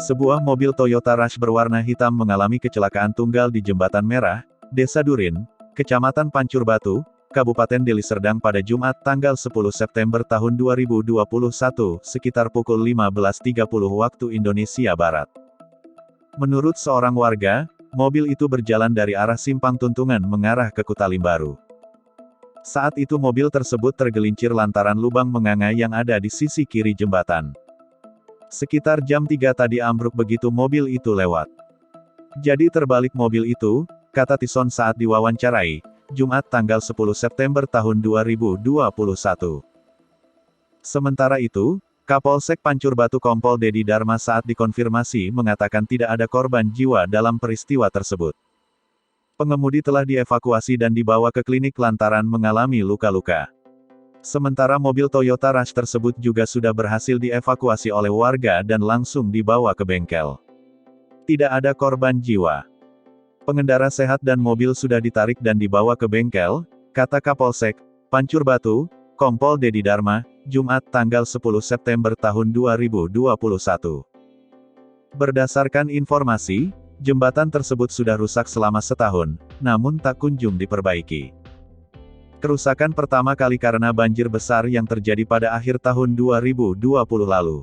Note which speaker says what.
Speaker 1: Sebuah mobil Toyota Rush berwarna hitam mengalami kecelakaan tunggal di Jembatan Merah, Desa Durin, Kecamatan Pancur Batu, Kabupaten Deli Serdang pada Jumat tanggal 10 September tahun 2021, sekitar pukul 15.30 waktu Indonesia Barat. Menurut seorang warga, mobil itu berjalan dari arah Simpang Tuntungan mengarah ke Kutalimbaru. Saat itu mobil tersebut tergelincir lantaran lubang menganga yang ada di sisi kiri jembatan. Sekitar jam 3 tadi ambruk begitu mobil itu lewat. Jadi terbalik mobil itu, kata Tison saat diwawancarai, Jumat tanggal 10 September tahun 2021. Sementara itu, Kapolsek Pancur Batu Kompol Dedi Dharma saat dikonfirmasi mengatakan tidak ada korban jiwa dalam peristiwa tersebut. Pengemudi telah dievakuasi dan dibawa ke klinik lantaran mengalami luka-luka. Sementara mobil Toyota Rush tersebut juga sudah berhasil dievakuasi oleh warga dan langsung dibawa ke bengkel. Tidak ada korban jiwa. Pengendara sehat dan mobil sudah ditarik dan dibawa ke bengkel, kata Kapolsek Pancur Batu, Kompol Dedi Dharma, Jumat tanggal 10 September tahun 2021. Berdasarkan informasi, jembatan tersebut sudah rusak selama setahun, namun tak kunjung diperbaiki. Kerusakan pertama kali karena banjir besar yang terjadi pada akhir tahun 2020 lalu.